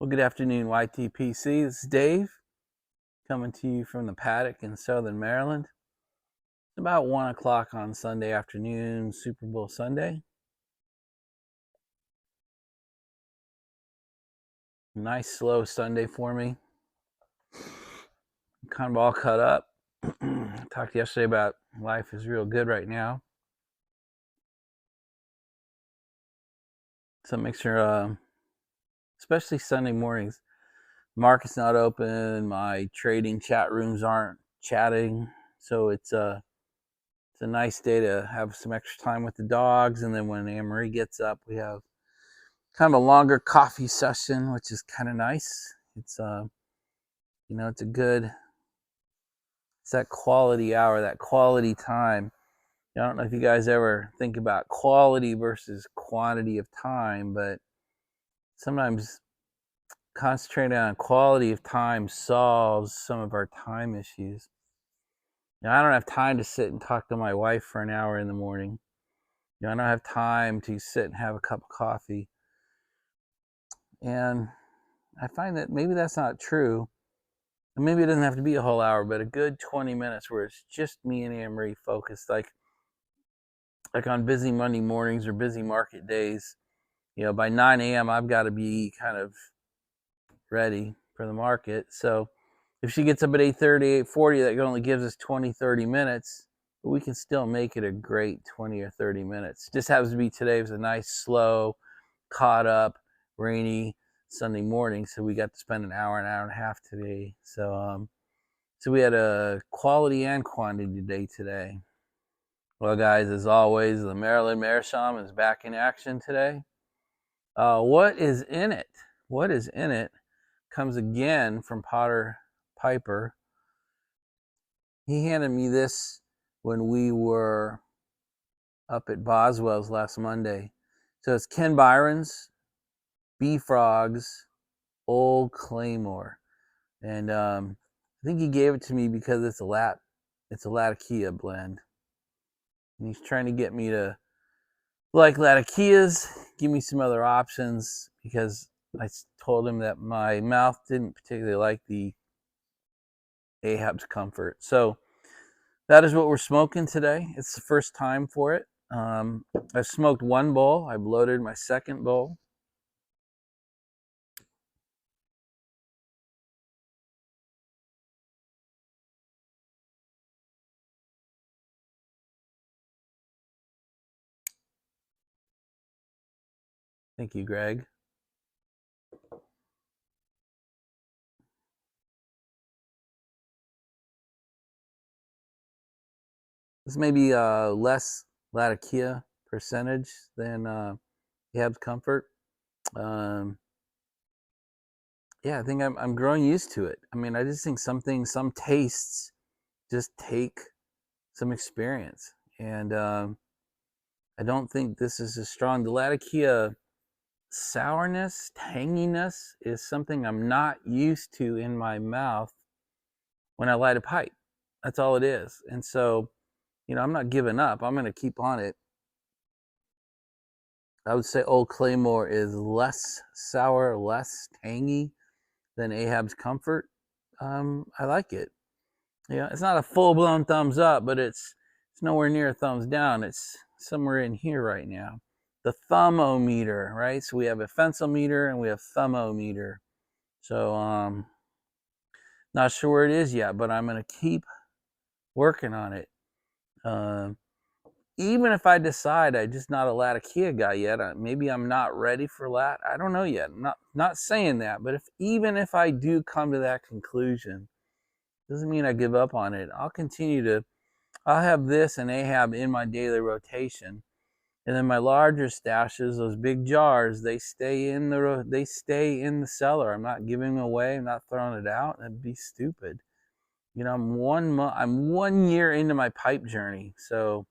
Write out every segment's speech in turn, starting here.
Well, good afternoon, YTPC. This is Dave coming to you from the paddock in southern Maryland. It's about 1 o'clock on Sunday afternoon, Super Bowl Sunday. Nice, slow Sunday for me. I'm kind of all cut up. Talked yesterday about life is real good right now. So make sure, especially Sunday mornings, market's not open. My trading chat rooms aren't chatting. So it's a nice day to have some extra time with the dogs. And then when Anne-Marie gets up, we have kind of a longer coffee session, which is kind of nice. It's it's a good, it's that quality hour, that quality time. I don't know if you guys ever think about quality versus quantity of time, but sometimes concentrating on quality of time solves some of our time issues. Now, I don't have time to sit and talk to my wife for an hour in the morning. I don't have time to sit and have a cup of coffee. And I find that maybe that's not true. And maybe it doesn't have to be a whole hour, but a good 20 minutes where it's just me and Anne-Marie focused, like on busy Monday mornings or busy market days. By 9 a.m. I've got to be kind of ready for the market. So if she gets up at 8:30, 8:40, that only gives us 20, 30 minutes, but we can still make it a great 20 or 30 minutes. Just happens to be today was a nice, slow, caught up, rainy Sunday morning, so we got to spend an hour and a half today. So we had a quality and quantity day today. Well, guys, as always, the Maryland Meerschaum is back in action today. What is in it? What is in it comes again from Potter Piper. He handed me this when we were up at Boswell's last Monday. So it's Ken Byron's Bee Frogs Old Claymore. And I think he gave it to me because it's a Latakia blend. And he's trying to get me to like Latakias, give me some other options, because I told him that my mouth didn't particularly like the Ahab's Comfort. So that is what we're smoking today. It's the first time for it. I've smoked one bowl. I've loaded my second bowl. Thank you, Greg. This may be less Latakia percentage than Ahab's Comfort. Yeah, I think I'm growing used to it. I mean, I just think some tastes just take some experience. And I don't think this is as strong. The Latakia sourness, tanginess is something I'm not used to in my mouth when I light a pipe. That's all it is. And so, I'm not giving up. I'm going to keep on it. I would say Old Claymore is less sour, less tangy than Ahab's Comfort. I like it. It's not a full-blown thumbs up, but it's nowhere near a thumbs down. It's somewhere in here right now. The thumbometer, right? So we have a fensometer and we have thumbometer. So not sure where it is yet, but I'm going to keep working on it. Even if I decide I'm just not a Latakia guy yet, maybe I'm not ready for Lat. I don't know yet. Not saying that, but even if I do come to that conclusion, doesn't mean I give up on it. I'll have this and Ahab in my daily rotation. And then my larger stashes, those big jars, they stay in the cellar. I'm not giving them away. I'm not throwing it out. That'd be stupid. I'm 1 year into my pipe journey. So,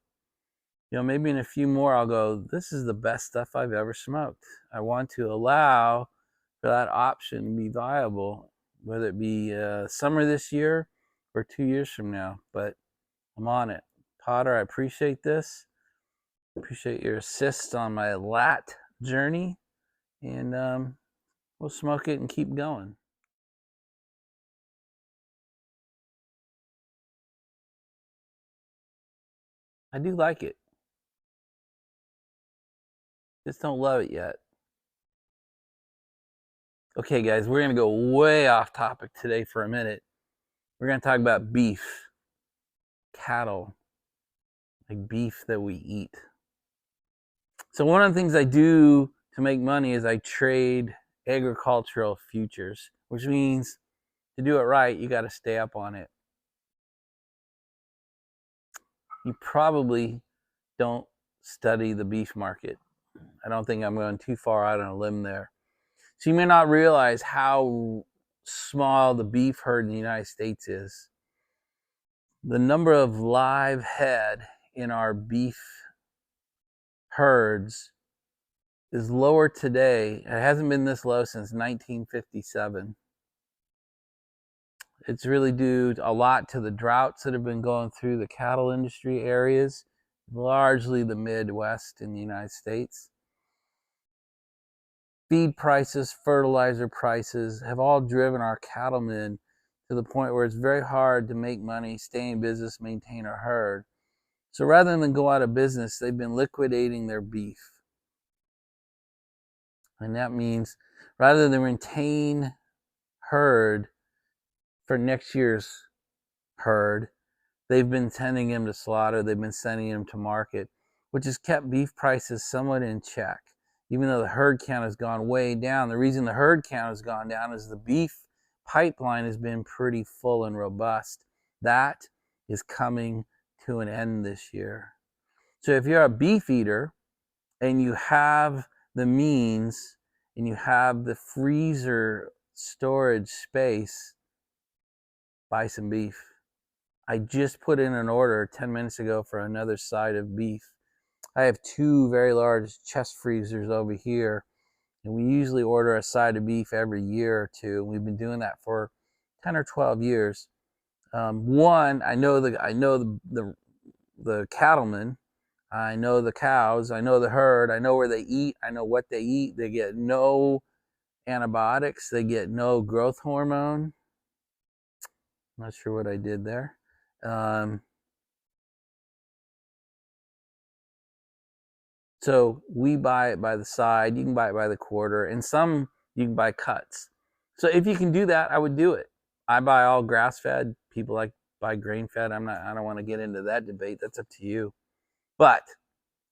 maybe in a few more I'll go, this is the best stuff I've ever smoked. I want to allow for that option to be viable, whether it be summer this year or 2 years from now. But I'm on it. Potter, I appreciate this. Appreciate your assist on my lat journey. And we'll smoke it and keep going. I do like it. Just don't love it yet. Okay, guys, we're going to go way off topic today for a minute. We're going to talk about beef, cattle, like beef that we eat. So one of the things I do to make money is I trade agricultural futures, which means to do it right, you got to stay up on it. You probably don't study the beef market. I don't think I'm going too far out on a limb there. So you may not realize how small the beef herd in the United States is. The number of live head in our beef herds is lower today. It hasn't been this low since 1957. It's really due a lot to the droughts that have been going through the cattle industry areas, largely the Midwest in the United States. Feed prices, fertilizer prices have all driven our cattlemen to the point where it's very hard to make money, stay in business, maintain a herd. So rather than go out of business, they've been liquidating their beef. And that means rather than retain herd for next year's herd, they've been sending him to slaughter, they've been sending him to market, which has kept beef prices somewhat in check. Even though the herd count has gone way down, the reason the herd count has gone down is the beef pipeline has been pretty full and robust. That is coming to an end this year. So if you're a beef eater and you have the means and you have the freezer storage space, buy some beef. I just put in an order 10 minutes ago for another side of beef. I have two very large chest freezers over here, and we usually order a side of beef every year or two. We've been doing that for 10 or 12 years. One, I know the cattlemen, I know the cows, I know the herd, I know where they eat, I know what they eat. They get no antibiotics, they get no growth hormone. Not sure what I did there. So we buy it by the side, you can buy it by the quarter, and some you can buy cuts. So if you can do that, I would do it. I buy all grass-fed. People like buy grain-fed. I don't want to get into that debate. That's up to you. But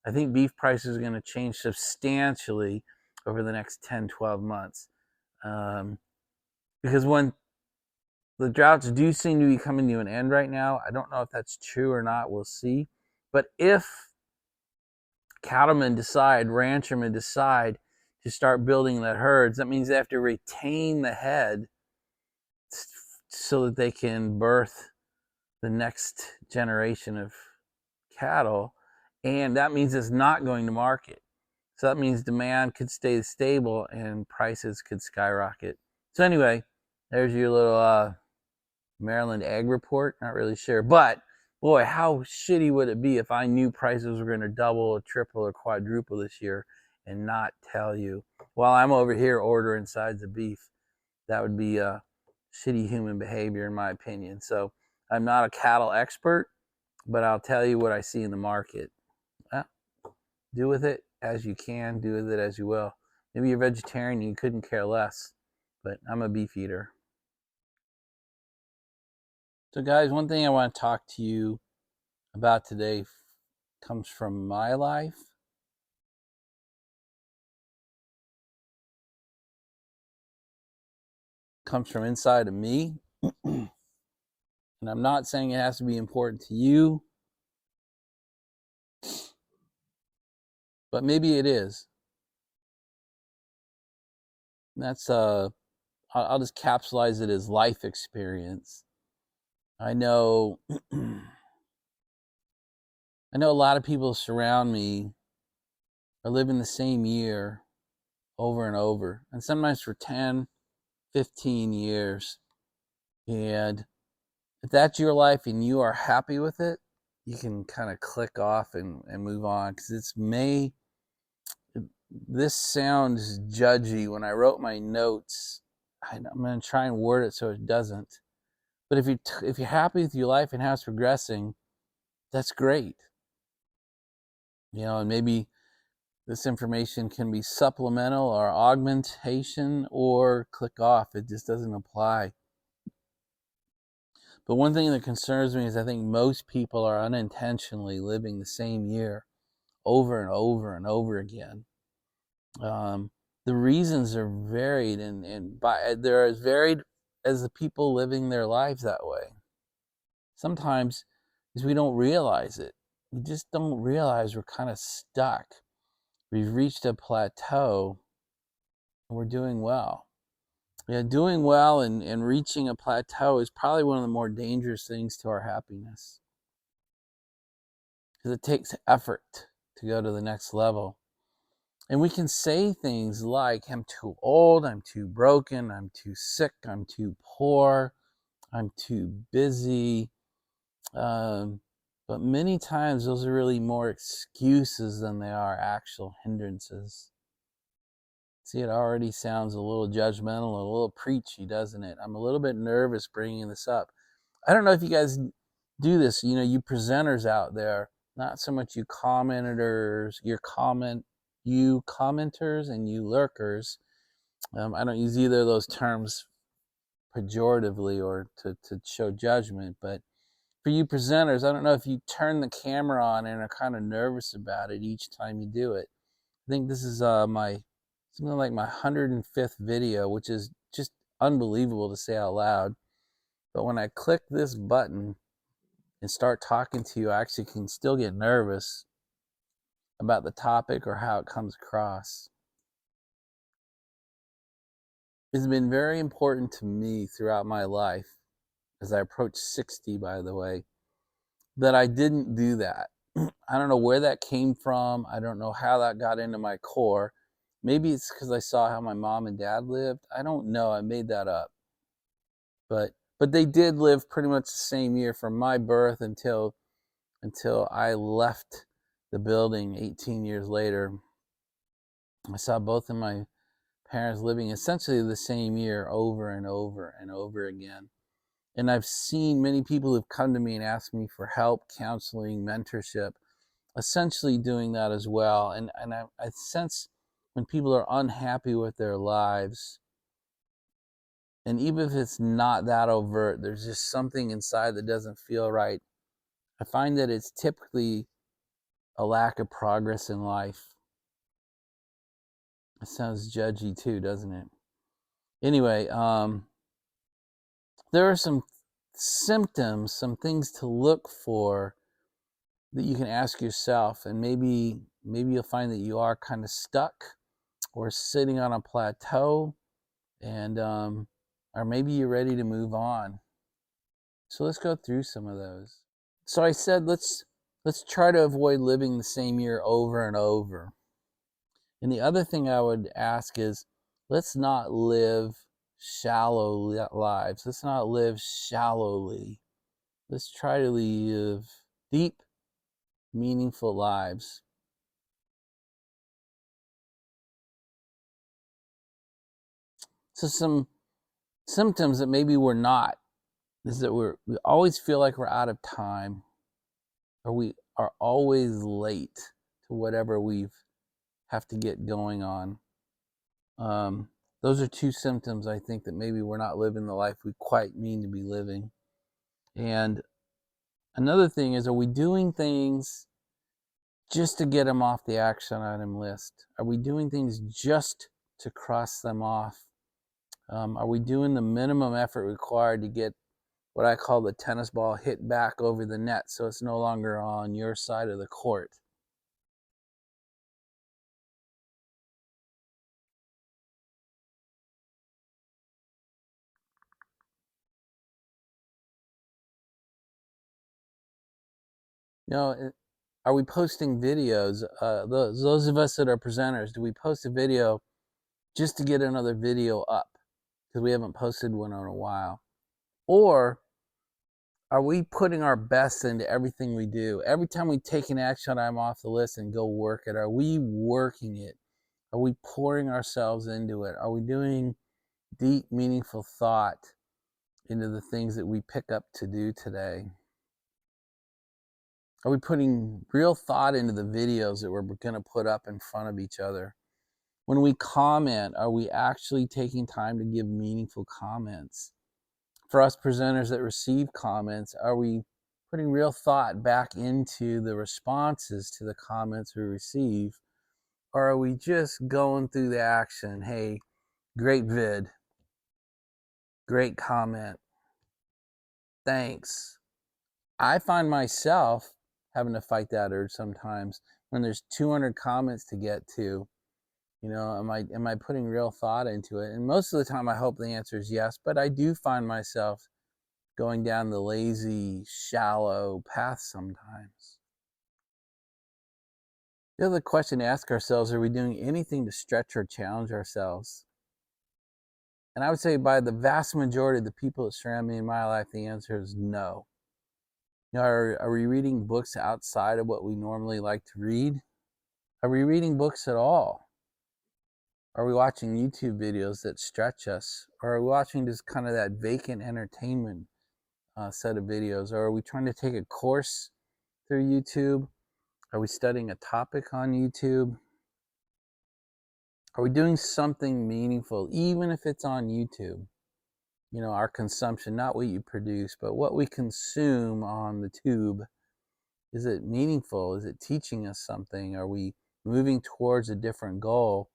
I think beef prices are going to change substantially over the next 10, 12 months. Because when the droughts do seem to be coming to an end right now, I don't know if that's true or not. We'll see. But if cattlemen decide, ranchermen decide to start building the herds, that means they have to retain the head so that they can birth the next generation of cattle. And that means it's not going to market. So that means demand could stay stable and prices could skyrocket. So anyway, there's your little Maryland ag report. Not really sure, but boy, how shitty would it be if I knew prices were going to double or triple or quadruple this year and not tell you while I'm over here ordering sides of beef? That would be shitty human behavior in my opinion. So I'm not a cattle expert, but I'll tell you what I see in the market. Do with it as you can, do with it as you will. Maybe you're vegetarian and you couldn't care less, but I'm a beef eater. So guys, one thing I want to talk to you about today comes from my life. Comes from inside of me. And I'm not saying it has to be important to you, but maybe it is. And that's I'll just capsulize it as life experience. I know a lot of people surround me are living the same year over and over, and sometimes for 10, 15 years. And if that's your life and you are happy with it, you can kind of click off and move on, because this sounds judgy. When I wrote my notes, I'm going to try and word it so it doesn't. But if you're happy with your life and how it's progressing, that's great. And maybe this information can be supplemental or augmentation, or click off. It just doesn't apply. But one thing that concerns me is I think most people are unintentionally living the same year over and over and over again. The reasons are varied, and they're as varied as the people living their lives that way. Sometimes is we don't realize it. We just don't realize we're kind of stuck. We've reached a plateau and we're doing well. Yeah, doing well and reaching a plateau is probably one of the more dangerous things to our happiness, because it takes effort to go to the next level. And we can say things like, I'm too old, I'm too broken, I'm too sick, I'm too poor, I'm too busy. But many times those are really more excuses than they are actual hindrances. See, it already sounds a little judgmental, a little preachy, doesn't it? I'm a little bit nervous bringing this up. I don't know if you guys do this, you presenters out there, not so much you commenters, you commenters and you lurkers. I don't use either of those terms pejoratively or to show judgment, but for you presenters, I don't know if you turn the camera on and are kind of nervous about it each time you do it. I think this is something like my 105th video, which is just unbelievable to say out loud. But when I click this button and start talking to you, I actually can still get nervous about the topic or how it comes across. It's been very important to me throughout my life, as I approach 60, by the way, that I didn't do that. I don't know where that came from. I don't know how that got into my core. Maybe it's because I saw how my mom and dad lived. I don't know. I made that up. But they did live pretty much the same year from my birth until I left the building 18 years later. I saw both of my parents living essentially the same year over and over and over again. And I've seen many people who've come to me and asked me for help, counseling, mentorship, essentially doing that as well. And I sense when people are unhappy with their lives, and even if it's not that overt, there's just something inside that doesn't feel right. I find that it's typically a lack of progress in life. It sounds judgy too, doesn't it? Anyway, there are some symptoms, some things to look for that you can ask yourself, and maybe you'll find that you are kind of stuck or sitting on a plateau, and or maybe you're ready to move on. So let's go through some of those. So I said let's try to avoid living the same year over and over. And the other thing I would ask is, let's not live shallow lives. Let's not live shallowly. Let's try to live deep, meaningful lives. So some symptoms that maybe we're not is that we always feel like we're out of time, or we are always late to whatever we have to get going on. Those are two symptoms, I think, that maybe we're not living the life we quite mean to be living. And another thing is, are we doing things just to get them off the action item list? Are we doing things just to cross them off? Are we doing the minimum effort required to get what I call the tennis ball hit back over the net so it's no longer on your side of the court? Are we posting videos? Those of us that are presenters, do we post a video just to get another video up because we haven't posted one in a while? Or are we putting our best into everything we do? Every time we take an action item off the list and go work it, are we working it? Are we pouring ourselves into it? Are we doing deep, meaningful thought into the things that we pick up to do today? Are we putting real thought into the videos that we're going to put up in front of each other? When we comment, are we actually taking time to give meaningful comments? For us presenters that receive comments, are we putting real thought back into the responses to the comments we receive? Or are we just going through the action? Hey, great vid, great comment, thanks. I find myself having to fight that urge sometimes when there's 200 comments to get to. You know, am I putting real thought into it? And most of the time I hope the answer is yes, but I do find myself going down the lazy, shallow path sometimes. The other question to ask ourselves, are we doing anything to stretch or challenge ourselves? And I would say by the vast majority of the people that surround me in my life, the answer is no. You know, are we reading books outside of what we normally like to read? Are we reading books at all? Are we watching YouTube videos that stretch us? Or are we watching just kind of that vacant entertainment set of videos? Or are we trying to take a course through YouTube? Are we studying a topic on YouTube? Are we doing something meaningful, even if it's on YouTube? You know, our consumption, not what you produce, but what we consume on the tube. Is it meaningful? Is it teaching us something? Are we moving towards a different goal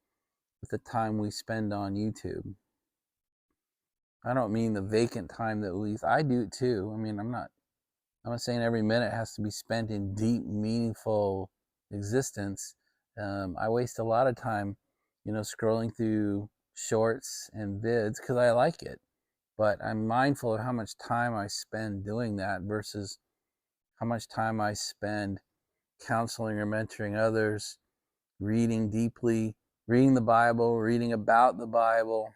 with the time we spend on YouTube? I don't mean the vacant time that I do it too. I mean, I'm not saying every minute has to be spent in deep, meaningful existence. I waste a lot of time, you know, scrolling through shorts and vids because I like it. But I'm mindful of how much time I spend doing that versus how much time I spend counseling or mentoring others, reading deeply, reading the Bible, reading about the Bible,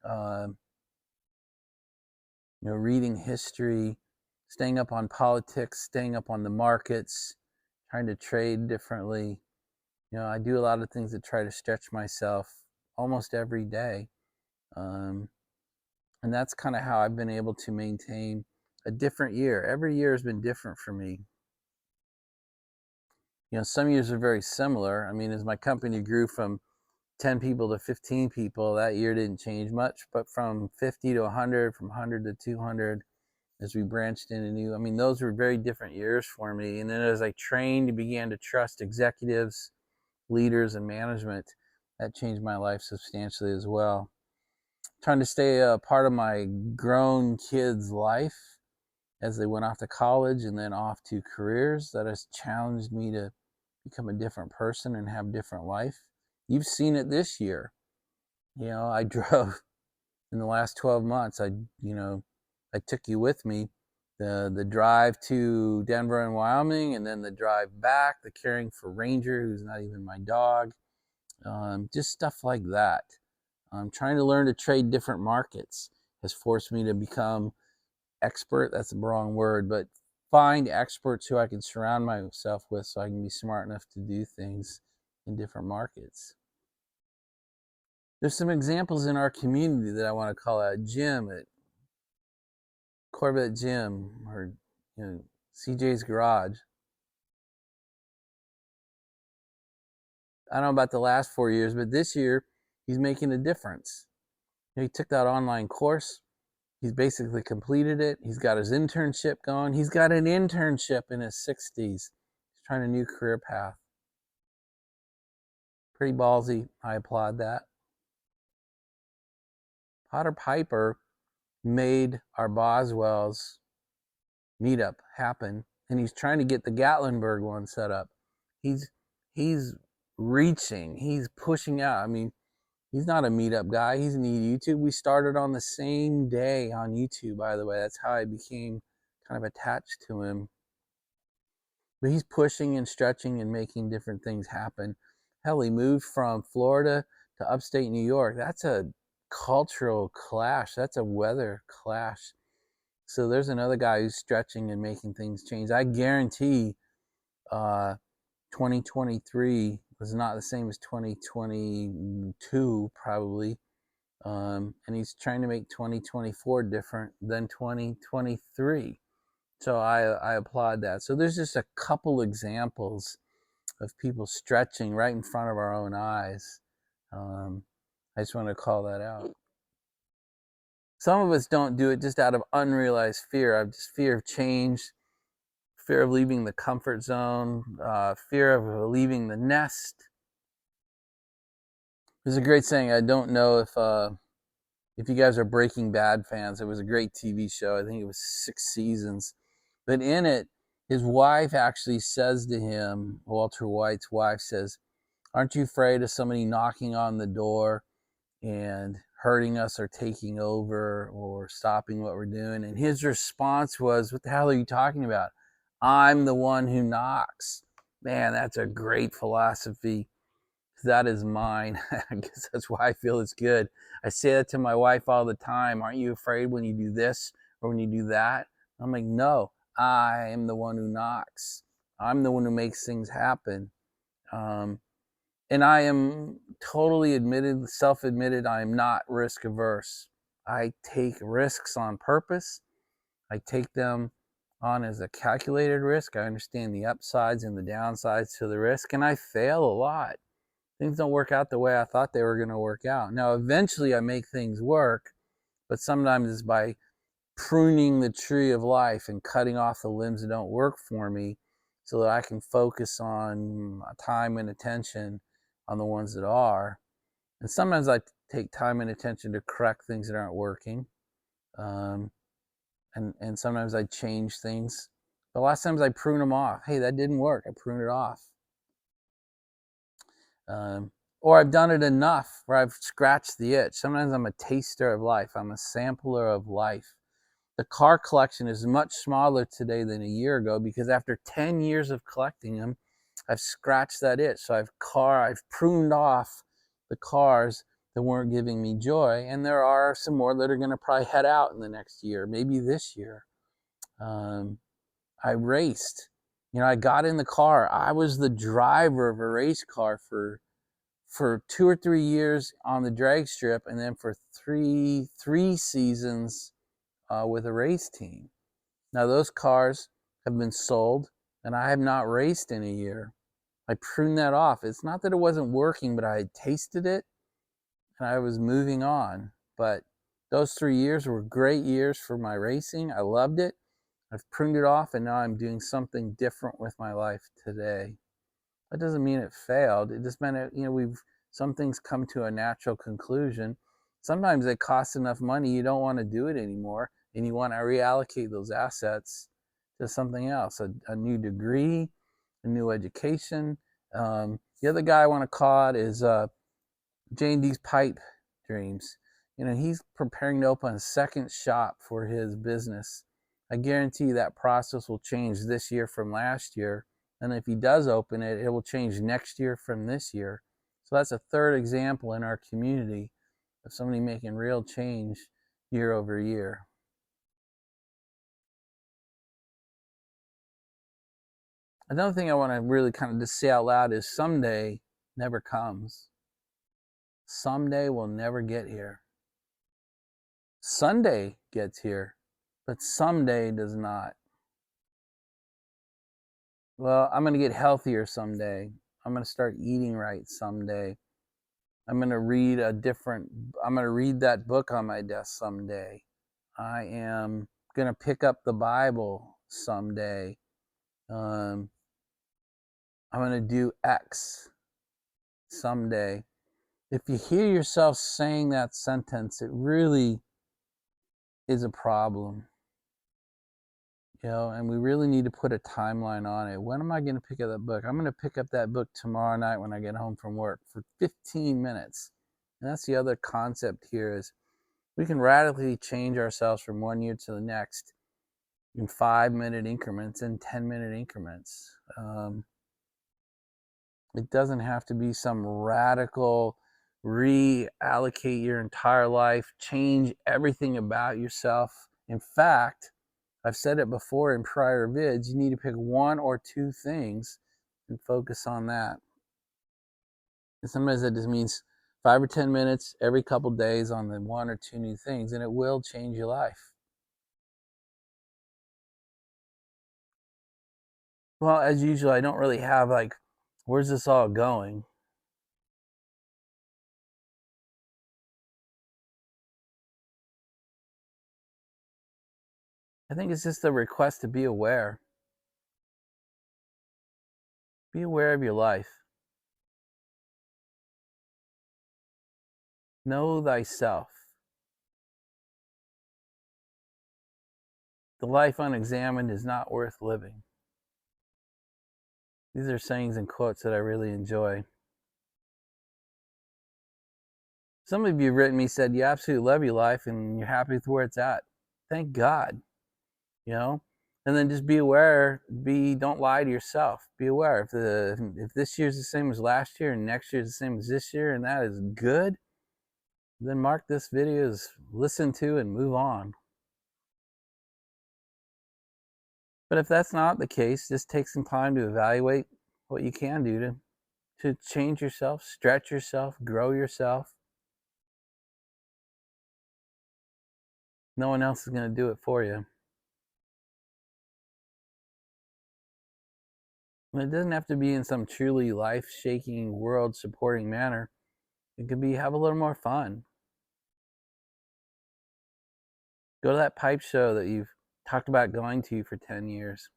uh, you know, reading history, staying up on politics, staying up on the markets, trying to trade differently. You know, I do a lot of things to try to stretch myself almost every day. And that's kind of how I've been able to maintain a different year. Every year has been different for me. You know, some years are very similar. I mean, as my company grew from 10 people to 15 people, that year didn't change much. But from 50 to 100, from 100 to 200, as we branched into new, I mean, those were very different years for me. And then as I trained and began to trust executives, leaders, and management, that changed my life substantially as well. Trying to stay a part of my grown kids' life as they went off to college and then off to careers, that has challenged me to become a different person and have different life. You've seen it this year. You know, I drove in the last 12 months. I took you with me. The drive to Denver and Wyoming, and then the drive back, the caring for Ranger, who's not even my dog. Just stuff like that. Trying to learn to trade different markets has forced me to become expert. That's the wrong word, but find experts who I can surround myself with so I can be smart enough to do things in different markets. There's some examples in our community that I want to call out. Jim at Corvette Gym, or you know, CJ's Garage. I don't know about the last 4 years, but this year he's making a difference. You know, he took that online course. He's basically completed it. He's got his internship going. He's got an internship in his 60s. He's trying a new career path. Pretty ballsy. I applaud that. Potter Piper made our Boswell's meetup happen, and he's trying to get the Gatlinburg one set up. He's reaching. He's pushing out. I mean, he's not a meetup guy. He's in YouTube. We started on the same day on YouTube, by the way. That's how I became kind of attached to him. But he's pushing and stretching and making different things happen. Hell, he moved from Florida to upstate New York. That's a cultural clash. That's a weather clash. So there's another guy who's stretching and making things change. I guarantee 2023, was not the same as 2022 probably. And he's trying to make 2024 different than 2023. So I applaud that. So there's just a couple examples of people stretching right in front of our own eyes. I just want to call that out. Some of us don't do it just out of unrealized fear, just fear of change, fear of leaving the comfort zone, fear of leaving the nest. There's a great saying. I don't know if you guys are Breaking Bad fans. It was a great TV show. I think it was 6 seasons. But in it, his wife actually says to him, Walter White's wife says, "Aren't you afraid of somebody knocking on the door and hurting us or taking over or stopping what we're doing?" And his response was, "What the hell are you talking about? I'm the one who knocks." Man, that's a great philosophy. That is mine. I guess that's why I feel it's good. I say that to my wife all the time. "Aren't you afraid when you do this or when you do that?" I'm like, "No, I am the one who knocks. I'm the one who makes things happen." And I am totally self-admitted, I am not risk averse. I take risks on purpose. I take them on as a calculated risk. I understand the upsides and the downsides to the risk, and I fail a lot. Things don't work out the way I thought they were going to work out. Now, eventually I make things work, but sometimes it's by pruning the tree of life and cutting off the limbs that don't work for me so that I can focus on time and attention on the ones that are. And sometimes I take time and attention to correct things that aren't working. And sometimes I change things. But a lot of times I prune them off. Hey, that didn't work. I prune it off. Or I've done it enough where I've scratched the itch. Sometimes I'm a taster of life. I'm a sampler of life. The car collection is much smaller today than a year ago because after 10 years of collecting them, I've scratched that itch. So I've pruned off the cars that weren't giving me joy. And there are some more that are going to probably head out in the next year, maybe this year. I raced. I got in the car. I was the driver of a race car for 2 or 3 years on the drag strip, and then for three seasons with a race team. Now those cars have been sold, and I have not raced in a year. I pruned that off. It's not that it wasn't working, but I had tasted it, and I was moving on. But those 3 years were great years for my racing. I loved it. I've pruned it off, and now I'm doing something different with my life today. That doesn't mean it failed. It just meant some things come to a natural conclusion. Sometimes it costs enough money you don't want to do it anymore, and you want to reallocate those assets to something else, a new degree, a new education. The other guy I want to call out is J&D's Pipe Dreams. He's preparing to open a second shop for his business. I guarantee that process will change this year from last year. And if he does open it, it will change next year from this year. So that's a third example in our community of somebody making real change year over year. Another thing I want to really kind of just say out loud is someday never comes. Someday will never get here. Sunday gets here, but someday does not. Well, I'm going to get healthier someday. I'm going to start eating right someday. I'm going to read that book on my desk someday. I am going to pick up the Bible someday. I'm going to do X someday. If you hear yourself saying that sentence, it really is a problem. And we really need to put a timeline on it. When am I going to pick up that book? I'm going to pick up that book tomorrow night when I get home from work for 15 minutes. And that's the other concept here is we can radically change ourselves from one year to the next in 5-minute increments and 10-minute increments. It doesn't have to be some radical reallocate your entire life, change everything about yourself. In fact, I've said it before in prior vids, you need to pick one or two things and focus on that. And sometimes that just means 5 or 10 minutes every couple days on the 1 or 2 new things, and it will change your life. Well, as usual, I don't really have like, where's this all going? I think it's just a request to be aware. Be aware of your life. Know thyself. The life unexamined is not worth living. These are sayings and quotes that I really enjoy. Some of you have written me, said you absolutely love your life and you're happy with where it's at. Thank God, you know? And then just be aware, don't lie to yourself. Be aware if this year's the same as last year and next year's the same as this year and that is good, then mark this video as listen to and move on. But if that's not the case, just take some time to evaluate what you can do to change yourself, stretch yourself, grow yourself. No one else is going to do it for you. And it doesn't have to be in some truly life-shaking, world-supporting manner. It could be have a little more fun. Go to that pipe show that you've talked about going to for 10 years.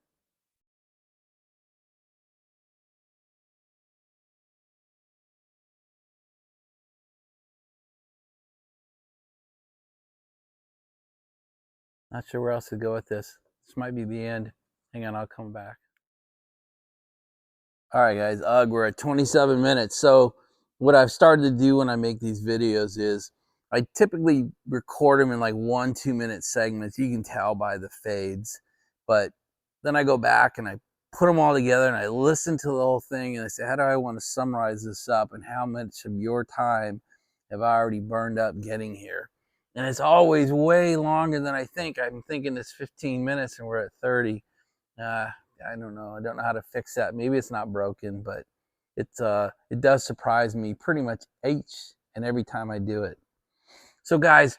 Not sure where else to go with this. This might be the end. Hang on, I'll come back. All right, guys. We're at 27 minutes. So what I've started to do when I make these videos is I typically record them in like 1-2 minute segments. You can tell by the fades. But then I go back and I put them all together and I listen to the whole thing and I say, how do I want to summarize this up and how much of your time have I already burned up getting here? And it's always way longer than I think. I'm thinking it's 15 minutes and we're at 30. I don't know. I don't know how to fix that. Maybe it's not broken, but it does surprise me pretty much each and every time I do it. So guys,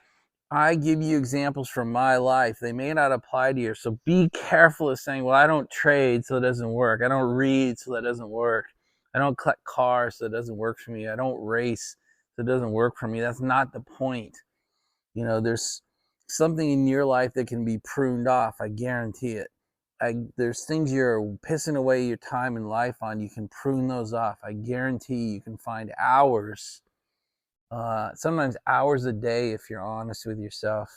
I give you examples from my life. They may not apply to you. So be careful of saying, well, I don't trade, so it doesn't work. I don't read, so that doesn't work. I don't collect cars, so it doesn't work for me. I don't race, so it doesn't work for me. That's not the point. You know, there's something in your life that can be pruned off. I guarantee it. There's things you're pissing away your time and life on. You can prune those off. I guarantee you can find hours, sometimes hours a day if you're honest with yourself.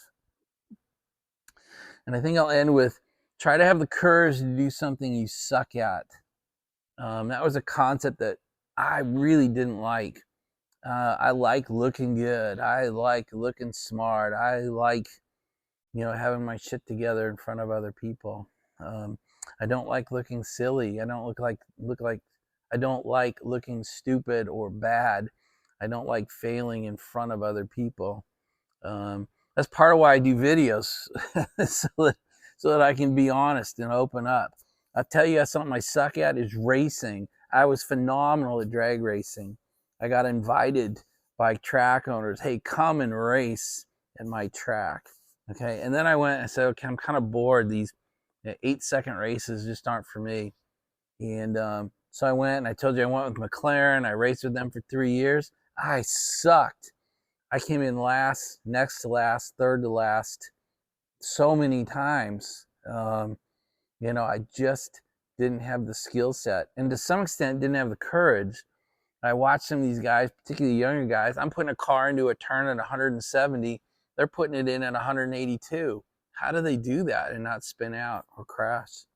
And I think I'll end with try to have the courage to do something you suck at. That was a concept that I really didn't like. I like looking good. I like looking smart. I like, having my shit together in front of other people. I don't like looking silly. I don't I don't like looking stupid or bad. I don't like failing in front of other people. That's part of why I do videos, so that I can be honest and open up. I'll tell you something I suck at is racing. I was phenomenal at drag racing. I got invited by track owners, hey, come and race at my track. Okay, and then I went and said, okay, I'm kind of bored. These 8-second races just aren't for me. And so I went and I told you I went with McLaren. I raced with them for 3 years. I sucked. I came in last, next to last, third to last so many times. I just didn't have the skill set. And to some extent, didn't have the courage. I watched some of these guys, particularly younger guys. I'm putting a car into a turn at 170. They're putting it in at 182. How do they do that and not spin out or crash?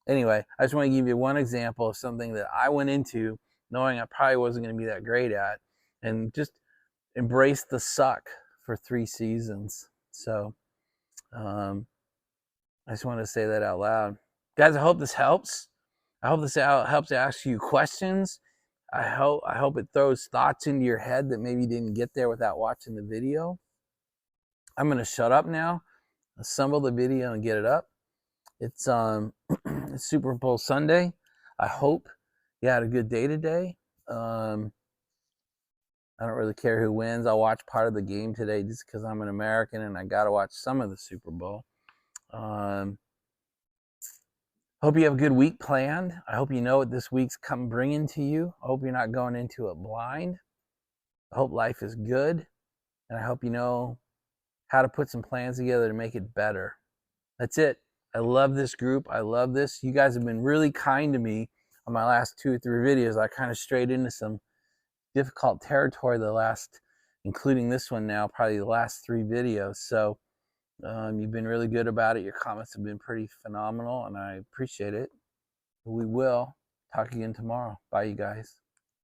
Anyway, I just want to give you one example of something that I went into knowing I probably wasn't going to be that great at, and just embrace the suck for 3 seasons. So I just want to say that out loud. Guys, I hope this helps. I hope this helps ask you questions. I hope it throws thoughts into your head that maybe you didn't get there without watching the video. I'm going to shut up now, assemble the video, and get it up. It's it's Super Bowl Sunday. I hope you had a good day today. I don't really care who wins. I'll watch part of the game today just because I'm an American and I got to watch some of the Super Bowl. Hope you have a good week planned. I hope you know what this week's come bringing to you. I hope you're not going into it blind. I hope life is good, and I hope you know how to put some plans together to make it better. That's it. I love this group. I love this. You guys have been really kind to me on my last 2 or 3 videos. I kind of strayed into some difficult territory including this one now, probably the last 3 videos. So you've been really good about it. Your comments have been pretty phenomenal, and I appreciate it. We will talk again tomorrow. Bye, you guys.